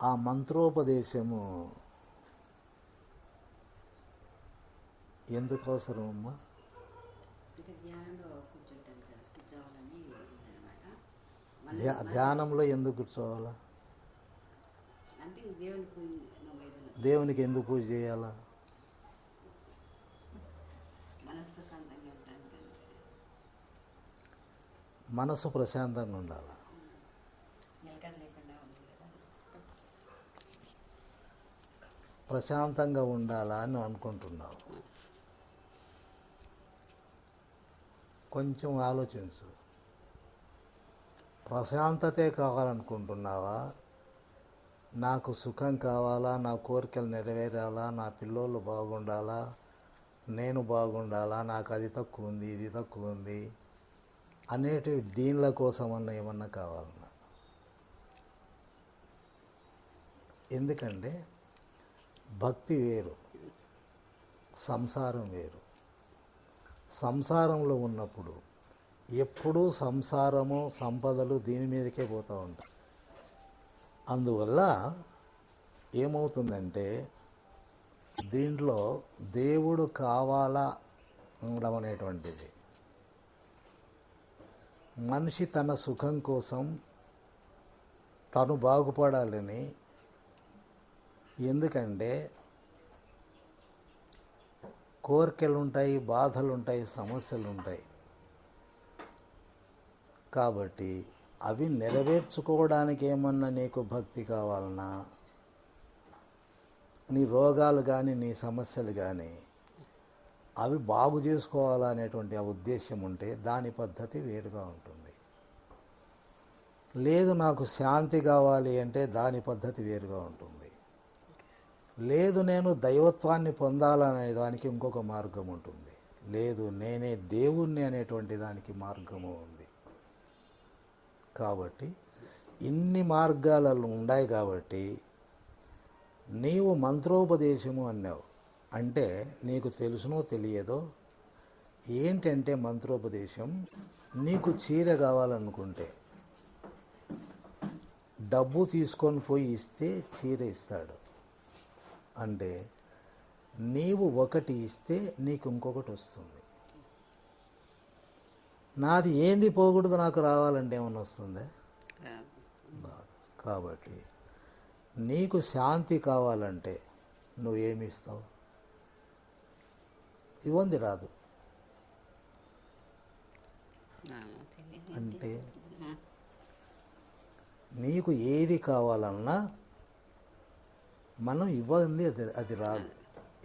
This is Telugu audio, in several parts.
ఆ మంత్రోపదేశము ఎందుకు అవసరం అమ్మా? ధ్యానంలో ఎందుకు కూర్చోవాలా? దేవునికి ఎందుకు పూజ చేయాలా? మనసు ప్రశాంతంగా ఉండాలి. ప్రశాంతంగా ఉండాలా అని అనుకుంటున్నావు. కొంచెం ఆలోచించు. ప్రశాంతతే కావాలనుకుంటున్నావా? నాకు సుఖం కావాలా, నా కోరికలు నెరవేరాలా, నా పిల్లోళ్ళు బాగుండాలా, నేను బాగుండాలా, నాకు అది తక్కువ ఉంది, ఇది తక్కువ ఉంది అనేటివి దీనిల కోసం ఏమన్నా కావాలన్నా? ఎందుకంటే భక్తి వేరు, సంసారం వేరు. సంసారంలో ఉన్నప్పుడు ఎప్పుడూ సంసారము, సంపదలు దీని మీదకే పోతూ ఉంటాయి. అందువల్ల ఏమవుతుందంటే దీంట్లో దేవుడు కావాలా ఉండడం అనేటువంటిది, మనిషి తన సుఖం కోసం తను బాగుపడాలని. ఎందుకంటే కోరికలు ఉంటాయి, బాధలు ఉంటాయి, సమస్యలు ఉంటాయి. కాబట్టి అవి నెరవేర్చుకోవడానికి ఏమన్నా నీకు భక్తి కావాలన్నా, నీ రోగాలు కానీ నీ సమస్యలు కానీ అవి బాగు చేసుకోవాలనేటువంటి ఆ ఉద్దేశం ఉంటే దాని పద్ధతి వేరుగా ఉంటుంది. లేదు నాకు శాంతి కావాలి అంటే దాని పద్ధతి వేరుగా ఉంటుంది. లేదు నేను దైవత్వాన్ని పొందాలనే దానికి ఇంకొక మార్గం ఉంటుంది. లేదు నేనే దేవుణ్ణి అనేటువంటి దానికి మార్గము ఉంది. కాబట్టి ఇన్ని మార్గాలలో ఉన్నాయి. కాబట్టి నీవు మంత్రోపదేశము అన్నావు అంటే నీకు తెలుసునో తెలియదో ఏంటంటే మంత్రోపదేశం. నీకు చీర కావాలనుకుంటే డబ్బు తీసుకొని పోయి ఇస్తే చీర ఇస్తాడు. అంటే నీవు ఒకటి ఇస్తే నీకు ఇంకొకటి వస్తుంది. నాది ఏంది పోకూడదు నాకు రావాలంటే ఏమన్నా వస్తుందా? రాదు. కాబట్టి నీకు శాంతి కావాలంటే నువ్వేమి ఇస్తావు? ఇవ్వంది రాదు. అంటే నీకు ఏది కావాలన్నా మనం ఇవ్వంది అది రాదు.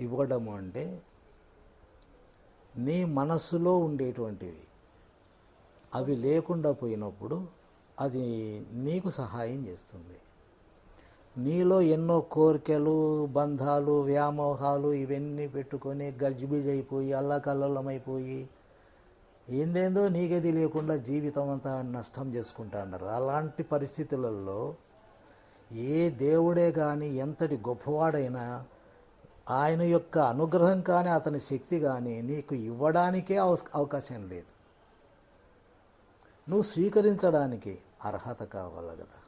ఇవ్వడము అంటే నీ మనస్సులో ఉండేటువంటివి అవి లేకుండా పోయినప్పుడు అది నీకు సహాయం చేస్తుంది. నీలో ఎన్నో కోరికలు, బంధాలు, వ్యామోహాలు ఇవన్నీ పెట్టుకొని గజిబిజైపోయి అల్లకల్లోలమైపోయి ఏందేందో నీకే తెలియకుండా జీవితం అంతా నష్టం చేసుకుంటా అన్నారు. అలాంటి పరిస్థితులలో ఏ దేవుడే కానీ ఎంతటి గొప్పవాడైనా ఆయన యొక్క అనుగ్రహం కానీ అతని శక్తి కానీ నీకు ఇవ్వడానికే అవకాశం లేదు. నువ్వు స్వీకరించడానికి అర్హత కావాలి కదా.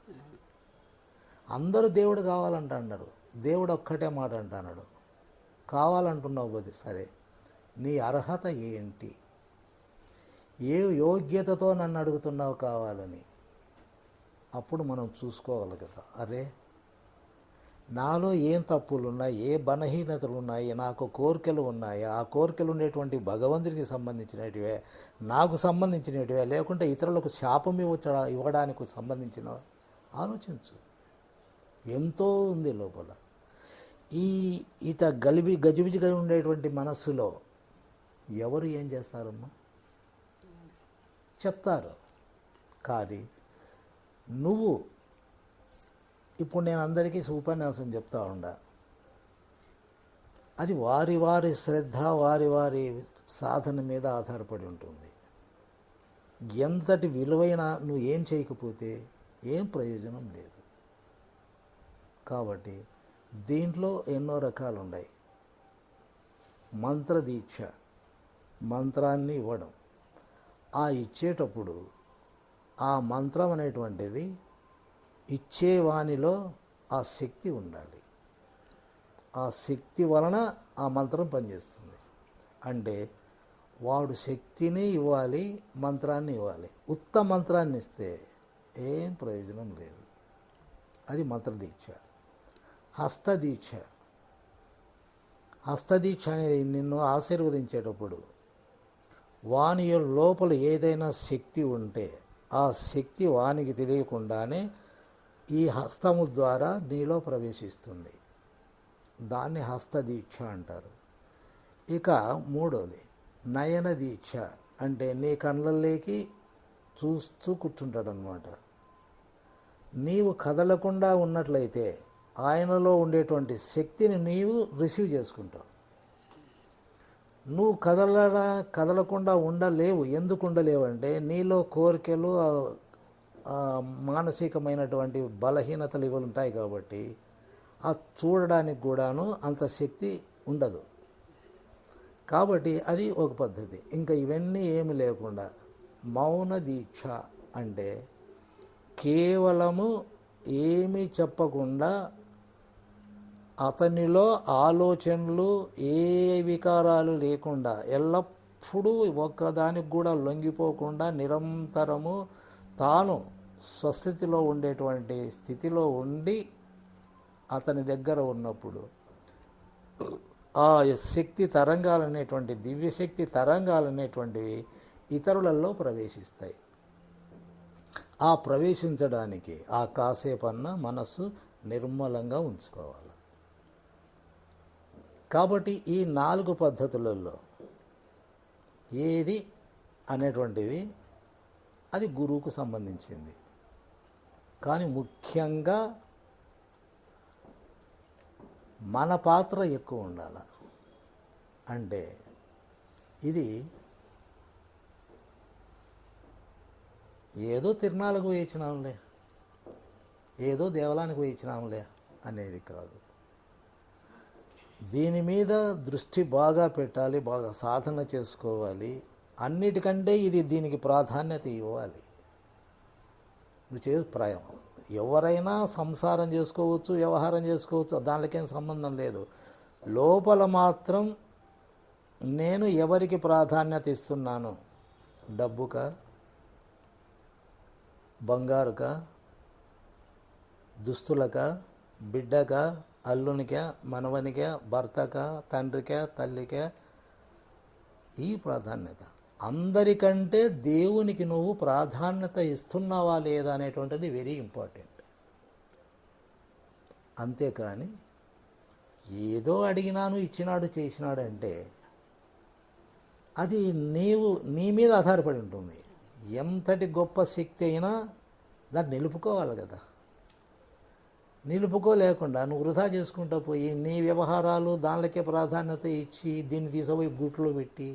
అందరూ దేవుడు కావాలంటున్నారు, దేవుడు ఒక్కటే మాట అంటున్నాడు. కావాలంటున్నావు బది సరే, నీ అర్హత ఏంటి? ఏ యోగ్యతతో నన్ను అడుగుతున్నావు కావాలని? అప్పుడు మనం చూసుకోవాలి కదా. అరే నాలో ఏం తప్పులు ఉన్నాయి, ఏ బలహీనతలు ఉన్నాయి, నాకు కోరికలు ఉన్నాయి, ఆ కోరికలు ఉండేటువంటి భగవంతుడికి సంబంధించినటివే, నాకు సంబంధించినటివే, లేకుంటే ఇతరులకు శాపం ఇవ్వడానికి సంబంధించిన ఆలోచించు. ఎంతో ఉంది లోపల. గజిబిజిగా ఉండేటువంటి మనస్సులో ఎవరు ఏం చేస్తారమ్మా? చెప్తారు. కానీ నువ్వు ఇప్పుడు నేను అందరికీ ఉపన్యాసం చెప్తా ఉండా, అది వారి వారి శ్రద్ధ, వారి వారి సాధన మీద ఆధారపడి ఉంటుంది. ఎంతటి విలువైన నువ్వు ఏం చేయకపోతే ఏం ప్రయోజనం లేదు. కాబట్టి దీంట్లో ఎన్నో రకాలు ఉన్నాయి. మంత్రదీక్ష, మంత్రాన్ని ఇవ్వడం. ఆ ఇచ్చేటప్పుడు ఆ మంత్రం అనేటువంటిది ఇచ్చేవానిలో ఆ శక్తి ఉండాలి. ఆ శక్తి వలన ఆ మంత్రం పనిచేస్తుంది. అంటే వాడు శక్తిని ఇవ్వాలి, మంత్రాన్ని ఇవ్వాలి. ఉత్త మంత్రాన్ని ఇస్తే ఏం ప్రయోజనం లేదు. అది మంత్రదీక్ష. హస్తదీక్ష. హస్తదీక్ష అనేది నిన్ను ఆశీర్వదించేటప్పుడు వాని లోపల ఏదైనా శక్తి ఉంటే ఆ శక్తి వానికి తెలియకుండానే ఈ హస్తము ద్వారా నీలో ప్రవేశిస్తుంది. దాన్ని హస్తదీక్ష అంటారు. ఇక మూడోది నయన దీక్ష. అంటే నీ కళ్ళల్లోకి చూస్తూ కూర్చుంటాడు అన్నమాట. నీవు కదలకుండా ఉన్నట్లయితే ఆయనలో ఉండేటువంటి శక్తిని నీవు రిసీవ్ చేసుకుంటావు. నువ్వు కదలకుండా ఉండలేవు. ఎందుకు ఉండలేవు అంటే నీలో కోరికలు, మానసికమైనటువంటి బలహీనతలు ఇవి ఉంటాయి కాబట్టి ఆ చూడడానికి కూడాను అంత శక్తి ఉండదు. కాబట్టి అది ఒక పద్ధతి. ఇంకా ఇవన్నీ ఏమి లేకుండా మౌన దీక్ష అంటే కేవలము ఏమీ చెప్పకుండా అతనిలో ఆలోచనలు ఏ వికారాలు లేకుండా ఎల్లప్పుడూ ఒక్కదానికి కూడా లొంగిపోకుండా నిరంతరము తాను స్వస్థితిలో ఉండేటువంటి స్థితిలో ఉండి అతని దగ్గర ఉన్నప్పుడు ఆ శక్తి తరంగాలనేటువంటి దివ్యశక్తి తరంగాలనేటువంటివి ఇతరులలో ప్రవేశిస్తాయి. ఆ ప్రవేశించడానికి ఆ కాసేపన్నా మనస్సు నిర్మలంగా ఉంచుకోవాలి. కాబట్టి ఈ 4 పద్ధతులలో ఏది అనేటువంటిది అది గురువుకు సంబంధించింది. కానీ ముఖ్యంగా మన పాత్ర ఎక్కువ ఉండాలి. అంటే ఇది ఏదో తిరునాళ్ళకు వేయించినాంలే, ఏదో దేవాలయానికి వేయించినాంలే అనేది కాదు. దీని మీద దృష్టి బాగా పెట్టాలి, బాగా సాధన చేసుకోవాలి. అన్నిటికంటే దీనికి ప్రాధాన్యత ఇవ్వాలి. ప్రాయం ఎవరైనా సంసారం చేసుకోవచ్చు, వ్యవహారం చేసుకోవచ్చు, దానికేం సంబంధం లేదు. లోపల మాత్రం నేను ఎవరికి ప్రాధాన్యత ఇస్తున్నాను? డబ్బుకా, బంగారుకా, దుస్తులకా, బిడ్డకా, అల్లునికా, మనవనికా, భర్తకా, తండ్రికా, తల్లికా? ఈ ప్రాధాన్యత అందరికంటే దేవునికి నువ్వు ప్రాధాన్యత ఇస్తున్నావా లేదా అనేటువంటిది వెరీ ఇంపార్టెంట్. అంతేకాని ఏదో అడిగినాను, ఇచ్చినాడు, చేసినాడు అంటే అది నీ మీద ఆధారపడి ఉంటుంది. ఎంతటి గొప్ప శక్తి అయినా దాన్ని నిలుపుకోవాలి కదా. నిలుపుకోలేకుండా నువ్వు వృధా చేసుకుంటూ పోయి నీ వ్యవహారాలు దానికే ప్రాధాన్యత ఇచ్చి దీన్ని తీసుకుపోయి గూట్లో పెట్టి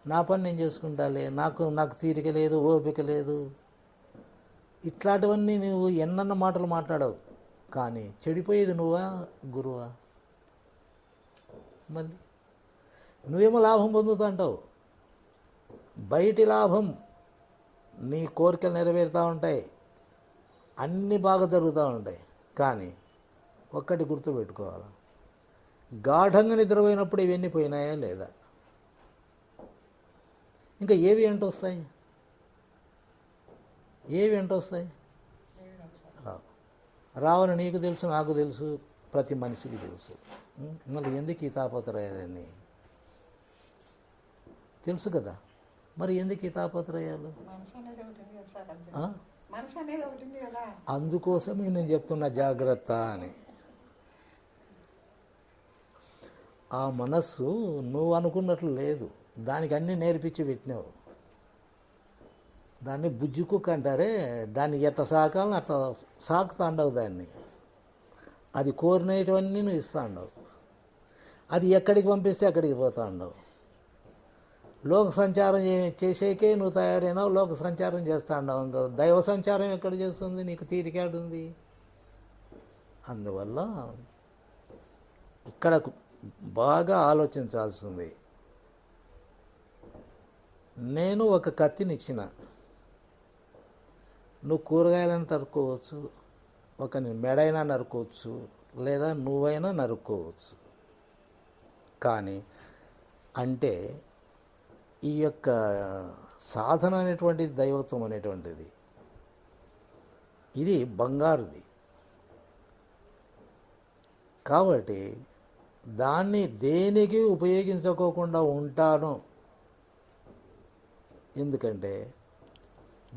నా పని నేను చేసుకుంటాలే, నాకు తీరిక లేదు, ఓపిక లేదు, ఇట్లాంటివన్నీ నువ్వు ఎన్నన్న మాటలు మాట్లాడవు. కానీ చెడిపోయేది నువ్వా, గురువా? మళ్ళీ నువ్వేమో లాభం పొందుతూ అంటావు. బయటి లాభం నీ కోరికలు నెరవేరుతూ ఉంటాయి, అన్నీ బాగా జరుగుతూ ఉంటాయి. కానీ ఒక్కటి గుర్తుపెట్టుకోవాలి, గాఢంగా నిద్రపోయినప్పుడు ఇవన్నీ పోయినాయా లేదా? ఇంకా ఏవి ఎంటొస్తాయి? ఏవి ఎంటొస్తాయి? రావని నీకు తెలుసు, నాకు తెలుసు, ప్రతి మనిషికి తెలుసు. మళ్ళీ ఎందుకు ఈ తాపత్రయాలన్నీ? తెలుసు కదా, మరి ఎందుకు ఈ తాపత్రయాలు? అందుకోసమే నేను చెప్తున్నా జాగ్రత్త అని. ఆ మనస్సు నువ్వు అనుకున్నట్లు లేదు, దానికి అన్నీ నేర్పించి పెట్టినావు. దాన్ని బుజ్జి కుక్క అంటారే, దాన్ని ఎట్లా సాకాలని అట్లా సాకుతా ఉండవు. దాన్ని అది కోరినటువన్నీ నువ్వు ఇస్తా ఉండవు. అది ఎక్కడికి పంపిస్తే అక్కడికి పోతా ఉండవు. లోక సంచారం చేసేకే నువ్వు తయారైనావు, లోక సంచారం చేస్తా ఉండవు. దైవ సంచారం ఎక్కడ చేస్తుంది? నీకు తీరికాడుంది. అందువల్ల ఇక్కడ బాగా ఆలోచించాల్సింది. నేను ఒక కత్తిని ఇచ్చిన, నువ్వు కూరగాయలను తరుక్కోవచ్చు, ఒకని మెడైనా నరుకోవచ్చు, లేదా నువ్వైనా నరుక్కోవచ్చు. కానీ అంటే ఈ యొక్క సాధన అనేటువంటిది, దైవత్వం అనేటువంటిది, ఇది బంగారుది. కాబట్టి దాన్ని దేనికి ఉపయోగించుకోకుండా ఉంటాను. ఎందుకంటే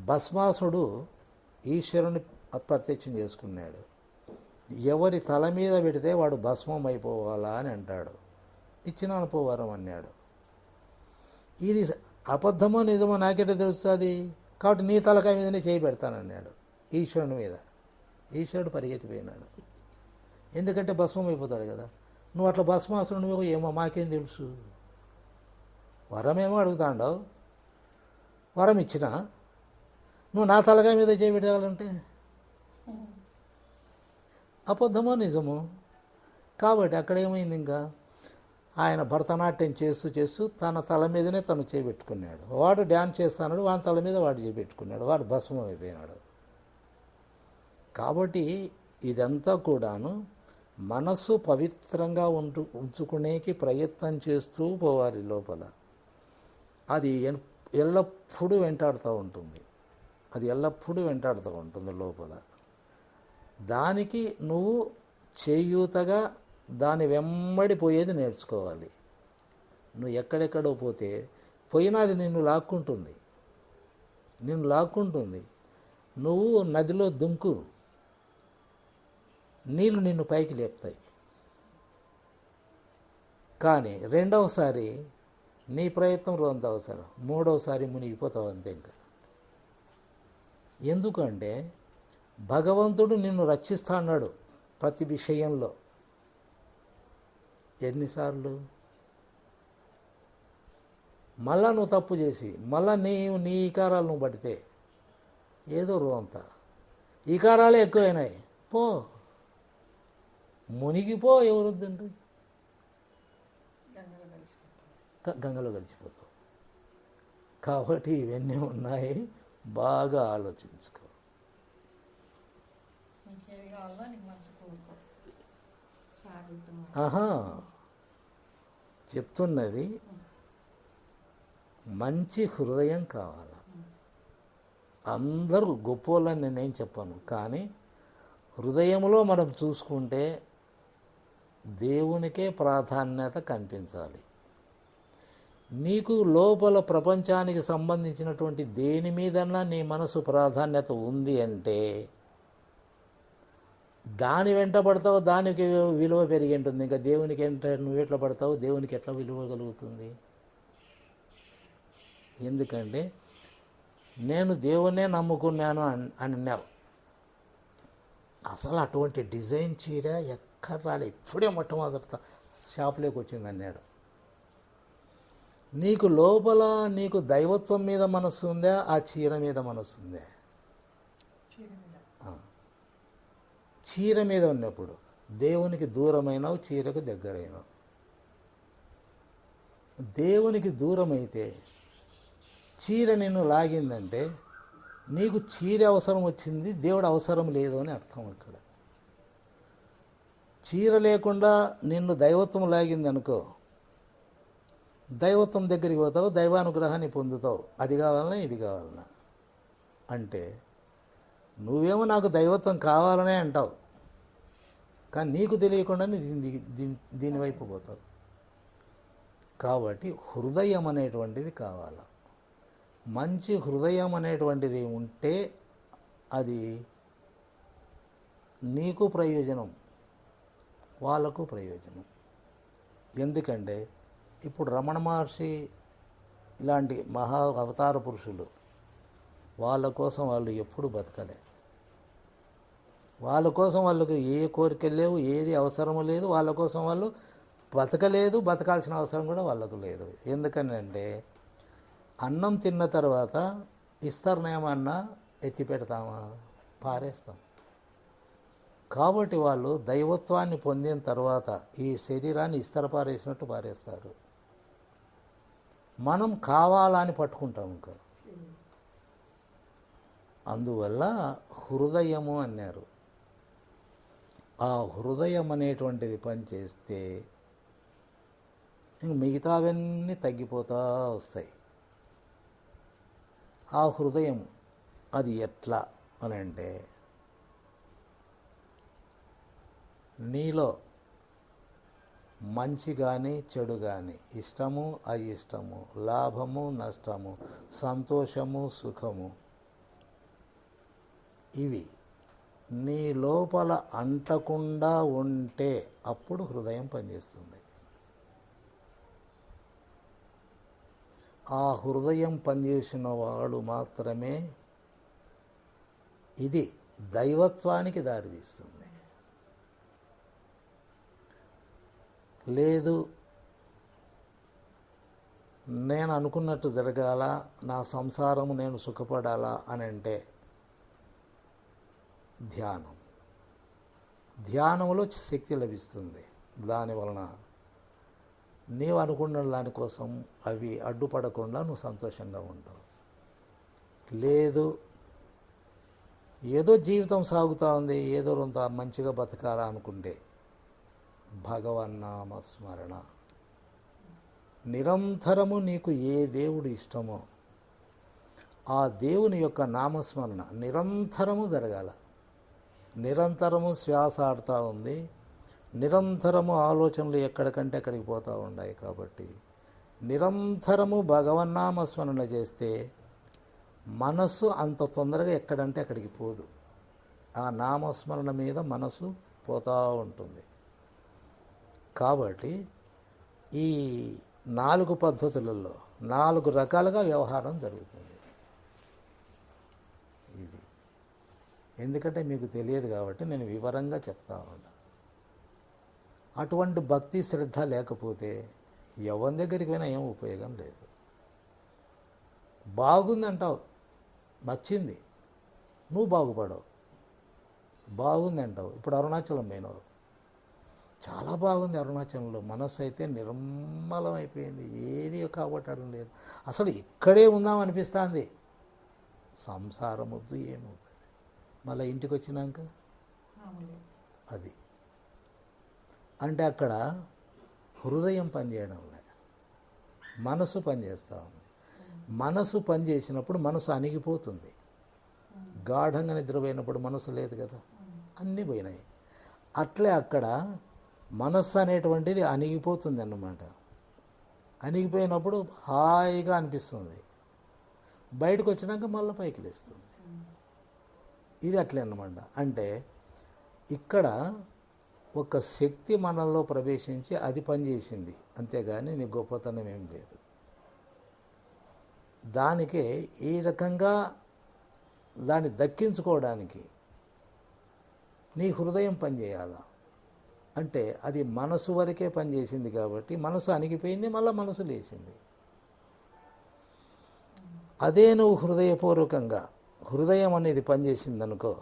భస్మాసుడు ఈశ్వరుని ప్రత్యక్షం చేసుకున్నాడు. ఎవరి తల మీద పెడితే వాడు భస్మం అయిపోవాలా అని అంటాడు. ఇచ్చిన అనుపోవరం అన్నాడు. ఇది అబద్ధమో నిజమో నాకెట తెలుస్తుంది, కాబట్టి నీ తలకాయ మీదనే చేయి పెడతానన్నాడు ఈశ్వరుని మీద. ఈశ్వరుడు పరిగెత్తిపోయినాడు. ఎందుకంటే భస్మం అయిపోతాడు కదా. నువ్వు అట్లా భస్మాసుడు నువ్వు ఏమో మాకేం తెలుసు, వరమేమో అడుగుతాండవు, వరం ఇచ్చినా నువ్వు నా తలకాయ మీద చేయి పెట్టాలంటే అబద్ధమో నిజమో. కాబట్టి అక్కడ ఏమైంది, ఇంకా ఆయన భరతనాట్యం చేస్తూ చేస్తూ తన తల మీదనే తను చేపెట్టుకున్నాడు. వాడు డ్యాన్స్ చేస్తున్నాడు, వాడి తల మీద వాడు చేపెట్టుకున్నాడు, వాడు భస్మం అయిపోయినాడు. కాబట్టి ఇదంతా కూడాను మనస్సు పవిత్రంగా ఉంచుకునేకి ప్రయత్నం చేస్తూ పోవాలి లోపల. అది ఎల్లప్పుడూ వెంటాడుతూ ఉంటుంది, అది ఎల్లప్పుడూ వెంటాడుతూ ఉంటుంది లోపల. దానికి నువ్వు చేయూతగా దాని వెంబడిపోయేది నేర్చుకోవాలి. నువ్వు ఎక్కడెక్కడో పోతే పోయినది నిన్ను లాక్కుంటుంది, నిన్ను లాక్కుంటుంది. నువ్వు నదిలో దుంకు, నీళ్ళు నిన్ను పైకి లేపుతాయి. కానీ రెండవసారి నీ ప్రయత్నం రొంత అవసరం, మూడవసారి మునిగిపోతావు అంతే. ఇంకా ఎందుకంటే భగవంతుడు నిన్ను రక్షిస్తాడు ప్రతి విషయంలో. ఎన్నిసార్లు మళ్ళా నువ్వు తప్పు చేసి మళ్ళా నీ ఈకారాలు నువ్వు పడితే ఏదో రోంత ఈకారాలే ఎక్కువైనాయి, పో మునిగిపో, ఎవరు వద్దండి, గంగలో కలిసిపోతావు. కాబట్టి ఇవన్నీ ఉన్నాయి, బాగా ఆలోచించుకో. ఆహా, చెప్తున్నది మంచి హృదయం కావాలి. అందరూ గొప్పోళ్ళని నేనేం చెప్పాను, కానీ హృదయంలో మనం చూసుకుంటే దేవునికే ప్రాధాన్యత కనిపించాలి. నీకు లోపల ప్రపంచానికి సంబంధించినటువంటి దేని మీదన్నా నీ మనసు ప్రాధాన్యత ఉంది అంటే దాని వెంట పడతావు, దానికి విలువ పెరిగి ఉంటుంది. ఇంకా దేవునికి నువ్వు ఎట్లా పడతావు, దేవునికి ఎట్లా విలువ కలుగుతుంది? ఎందుకంటే నేను దేవునే నమ్ముకున్నాను అన్నావు. అసలు అటువంటి డిజైన్ చీర ఎక్కడ రాలే, ఇప్పుడే మొట్టమొదట షాప్లోకి వచ్చింది అన్నాడు. నీకు లోపల నీకు దైవత్వం మీద మనస్సు ఉందా, ఆ చీర మీద మనస్సు ఉందా? చీర మీద ఉన్నప్పుడు దేవునికి దూరమైనావు, చీరకు దగ్గరైనావు. దేవునికి దూరమైతే చీర నిన్ను లాగిందంటే నీకు చీర అవసరం వచ్చింది, దేవుడు అవసరం లేదు అని అర్థం. అక్కడ చీర లేకుండా నిన్ను దైవత్వం లాగింది అనుకో, దైవత్వం దగ్గరికి పోతావు, దైవానుగ్రహాన్ని పొందుతావు. అది కావాలన్నా ఇది కావాలన్నా అంటే నువ్వేమో నాకు దైవత్వం కావాలనే అంటావు, కానీ నీకు తెలియకుండానే దీనివైపు పోతావు. కాబట్టి హృదయం అనేటువంటిది కావాలి. మంచి హృదయం అనేటువంటిది ఉంటే అది నీకు ప్రయోజనం, వాళ్ళకు ప్రయోజనం. ఎందుకంటే ఇప్పుడు రమణ మహర్షి ఇలాంటి మహా అవతార పురుషులు, వాళ్ళ కోసం వాళ్ళు ఎప్పుడు బతకలే. వాళ్ళ కోసం వాళ్ళకు ఏ కోరికలు లేవు, ఏది అవసరం లేదు. వాళ్ళ కోసం వాళ్ళు బతకలేదు, బతకాల్సిన అవసరం కూడా వాళ్ళకు లేదు. ఎందుకని అంటే అన్నం తిన్న తర్వాత ఇస్తర్నేమన్నా ఎత్తి పెడతామా, పారేస్తాం. కాబట్టి వాళ్ళు దైవత్వాన్ని పొందిన తర్వాత ఈ శరీరాన్ని ఇస్తరపారేసినట్టు పారేస్తారు. మనం కావాలని పట్టుకుంటాం. ఇంకా అందువల్ల హృదయము అన్నారు. ఆ హృదయం అనేటువంటిది పనిచేస్తే ఇంక మిగతావన్నీ తగ్గిపోతూ వస్తాయి. ఆ హృదయం అది ఎట్లా అని అంటే, నీలో మంచి కానీ చెడు కానీ, ఇష్టము అయిష్టము, లాభము నష్టము, సంతోషము సుఖము, ఇవి నీ లోపల అంటకుండా ఉంటే అప్పుడు హృదయం పనిచేస్తుంది. ఆ హృదయం పనిచేసిన వాడు మాత్రమే ఇది దైవత్వానికి దారితీస్తుంది. లేదు నేను అనుకున్నట్టు జరగాల, నా సంసారము నేను సుఖపడాలా అని అంటే ధ్యానంలో శక్తి లభిస్తుంది. దానివలన నీవు అనుకున్న దానికోసం అవి అడ్డుపడకుండా నువ్వు సంతోషంగా ఉంటావు. లేదు ఏదో జీవితం సాగుతూ ఉంది, ఏదో కొంత మంచిగా బతకాలా అనుకుంటే భగవన్నామ స్మరణ నిరంతరము నీకు ఏ దేవుడు ఇష్టమో ఆ దేవుని యొక్క నామస్మరణ నిరంతరము జరగాల. నిరంతరము శ్వాస ఆడుతూ ఉంది, నిరంతరము ఆలోచనలు ఎక్కడికంటే అక్కడికి పోతూ ఉన్నాయి. కాబట్టి నిరంతరము భగవన్నామస్మరణ చేస్తే మనస్సు అంత తొందరగా ఎక్కడంటే అక్కడికి పోదు. ఆ నామస్మరణ మీద మనసు పోతూ ఉంటుంది. కాబట్టి ఈ 4 పద్ధతులలో 4 రకాలుగా వ్యవహారం జరుగుతుంది. ఇది ఎందుకంటే మీకు తెలియదు కాబట్టి నేను వివరంగా చెప్తా ఉన్నా. అటువంటి భక్తి శ్రద్ధ లేకపోతే ఎవరి దగ్గరికి పోయినా ఏం ఉపయోగం లేదు. బాగుంది అంటావు, నచ్చింది, నువ్వు బాగుపడవు. బాగుంది అంటావు, ఇప్పుడు అరుణాచలం పోయినావు, చాలా బాగుంది అరుణాచలంలో, మనస్సు అయితే నిర్మలమైపోయింది, ఏది కాబట్టడం లేదు, అసలు ఇక్కడే ఉందాం అనిపిస్తుంది. సంసారం వద్దు ఏమవుతుంది. మళ్ళీ ఇంటికి వచ్చినాక అది అంటే అక్కడ హృదయం పనిచేయడం లేదు, మనసు పనిచేస్తూ ఉంది. మనసు పనిచేసినప్పుడు మనసు అణిగిపోతుంది. గాఢంగా నిద్రపోయినప్పుడు మనసు లేదు కదా, అన్నీ పోయినాయి. అట్లే అక్కడ మనస్సు అనేటువంటిది అణిగిపోతుంది అన్నమాట. అణిగిపోయినప్పుడు హాయిగా అనిపిస్తుంది, బయటకు వచ్చినాక మళ్ళీ పైకి లేస్తుంది. ఇది అట్లే అన్నమాట. అంటే ఇక్కడ ఒక శక్తి మనలో ప్రవేశించి అది పనిచేసింది, అంతేగాని నీ గొప్పతనం ఏం లేదు. దానికే ఈ రకంగా దాన్ని దక్కించుకోవడానికి నీ హృదయం పనిచేయాలా. అంటే అది మనసు వరకే పనిచేసింది కాబట్టి మనసు అణిగిపోయింది, మళ్ళీ మనసు లేచింది. అదే నువ్వు హృదయపూర్వకంగా హృదయం అనేది పనిచేసిందనుకో,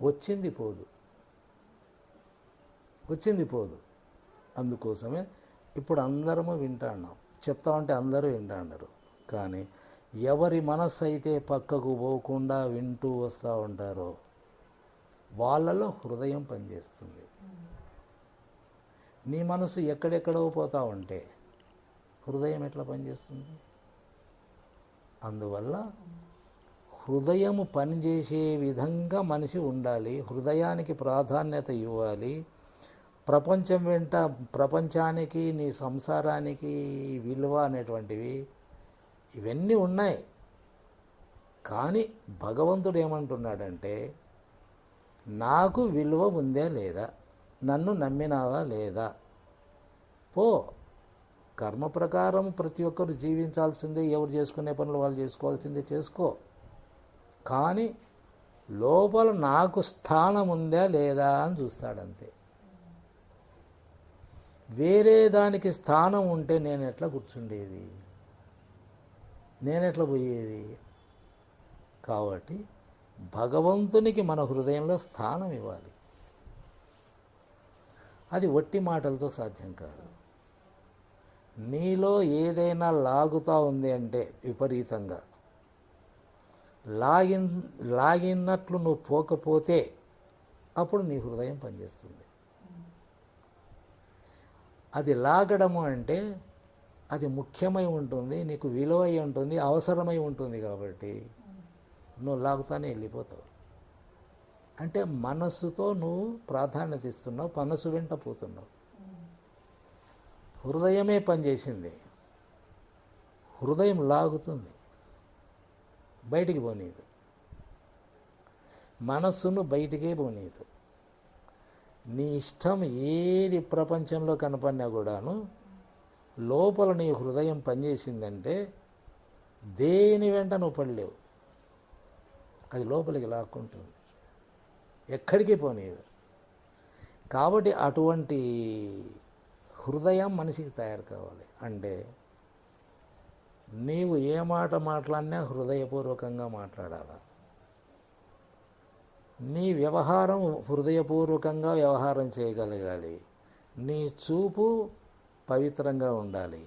వచ్చింది పోదు. అందుకోసమే ఇప్పుడు అందరము వింటున్నాం, చెప్తామంటే అందరూ వింటున్నారు. కానీ ఎవరి మనస్సు అయితే పక్కకు పోకుండా వింటూ వస్తూ ఉంటారో వాళ్ళలో హృదయం పనిచేస్తుంది. నీ మనసు ఎక్కడెక్కడో పోతూ ఉంటే హృదయం ఎట్లా పనిచేస్తుంది? అందువల్ల హృదయము పనిచేసే విధంగా మనిషి ఉండాలి, హృదయానికి ప్రాధాన్యత ఇవ్వాలి. ప్రపంచం వెంట ప్రపంచానికి నీ సంసారానికి విలువ అనేటువంటివి ఇవన్నీ ఉన్నాయి. కానీ భగవంతుడు ఏమంటున్నాడంటే, నాకు విలువ ఉందే లేదా, నన్ను నమ్మినావా లేదా, పో కర్మ ప్రకారం ప్రతి ఒక్కరు జీవించాల్సిందే, ఎవరు చేసుకునే పనులు వాళ్ళు చేసుకోవాల్సిందే చేసుకో. కానీ లోపల నాకు స్థానం ఉందా లేదా అని చూస్తాడంతే. వేరే దానికి స్థానం ఉంటే నేను ఎట్లా కూర్చుండేది, నేనెట్లా పోయేది? కాబట్టి భగవంతునికి మన హృదయంలో స్థానం ఇవ్వాలి. అది వట్టి మాటలతో సాధ్యం కాదు. నీలో ఏదైనా లాగుతూ ఉంది అంటే విపరీతంగా లాగినట్లు నువ్వు పోకపోతే అప్పుడు నీ హృదయం పనిచేస్తుంది. అది లాగడము అంటే అది ముఖ్యమై ఉంటుంది, నీకు విలువై ఉంటుంది, అవసరమై ఉంటుంది. కాబట్టి నువ్వు లాగుతానే వెళ్ళిపోతావు. అంటే మనస్సుతో నువ్వు ప్రాధాన్యత ఇస్తున్నావు, మనసు వెంట పోతున్నావు. హృదయమే పనిచేసింది, హృదయం లాగుతుంది, బయటికి పోనీదు. మనస్సును బయటికే పోనీదు. నీ ఇష్టం ఏది ప్రపంచంలో కనపడినా కూడాను లోపల నీ హృదయం పనిచేసిందంటే దేని వెంట నువ్వు పడలేవు, అది లోపలికి లాక్కుంటుంది, ఎక్కడికి పోనీదు. కాబట్టి అటువంటి హృదయం మనిషికి తయారు కావాలి. అంటే నీవు ఏ మాట మాట్లాడినా హృదయపూర్వకంగా మాట్లాడాలి. నీ వ్యవహారం హృదయపూర్వకంగా వ్యవహారం చేయగలగాలి. నీ చూపు పవిత్రంగా ఉండాలి,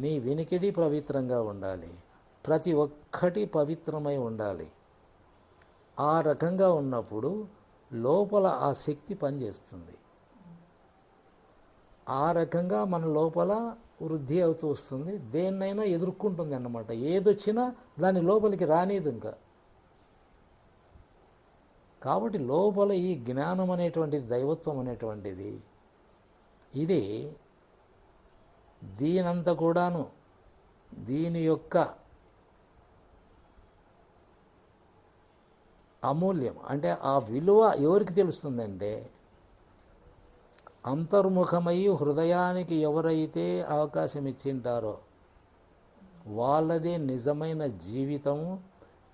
నీ వినికిడి పవిత్రంగా ఉండాలి, ప్రతి ఒక్కటి పవిత్రమై ఉండాలి. ఆ రకంగా ఉన్నప్పుడు లోపల ఆ శక్తి పనిచేస్తుంది. ఆ రకంగా మన లోపల వృద్ధి అవుతూ వస్తుంది. దేన్నైనా ఎదుర్కొంటుంది అన్నమాట. ఏదొచ్చినా దాని లోపలికి రానిది ఇంకా. కాబట్టి లోపల ఈ జ్ఞానం అనేటువంటిది, దైవత్వం అనేటువంటిది, ఇది దీనంతా కూడాను దీని యొక్క అమూల్యం. అంటే ఆ విలువ ఎవరికి తెలుస్తుందంటే అంతర్ముఖమై హృదయానికి ఎవరైతే అవకాశం ఇచ్చింటారో వాళ్ళదే నిజమైన జీవితము,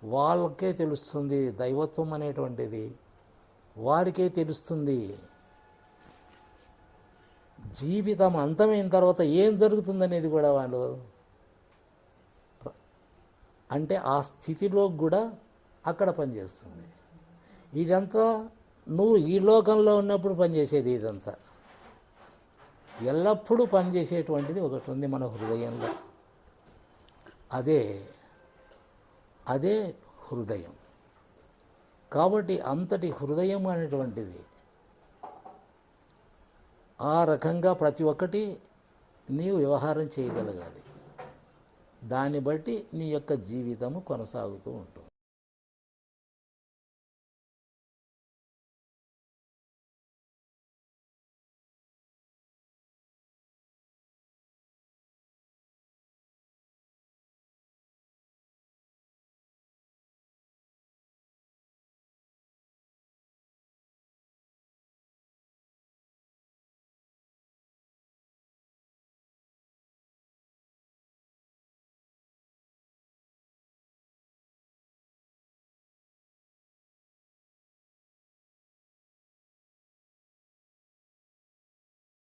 వాళ్ళకే తెలుస్తుంది దైవత్వం అనేటువంటిది, వారికే తెలుస్తుంది. జీవితం అంతమైన తర్వాత ఏం జరుగుతుందనేది కూడా వాళ్ళు అంటే ఆ స్థితిలో కూడా అక్కడ పనిచేస్తుంది. ఇదంతా నువ్వు ఈ లోకంలో ఉన్నప్పుడు పనిచేసేది. ఇదంతా ఎల్లప్పుడూ పనిచేసేటువంటిది ఒకటి ఉంది మన హృదయంలో. అదే హృదయం. కాబట్టి అంతటి హృదయం అనేటువంటిది ఆ రకంగా ప్రతి ఒక్కటి నీవు వ్యవహారం చేయగలగాలి. దాన్ని బట్టి నీ యొక్క జీవితము కొనసాగుతూ ఉంటుంది.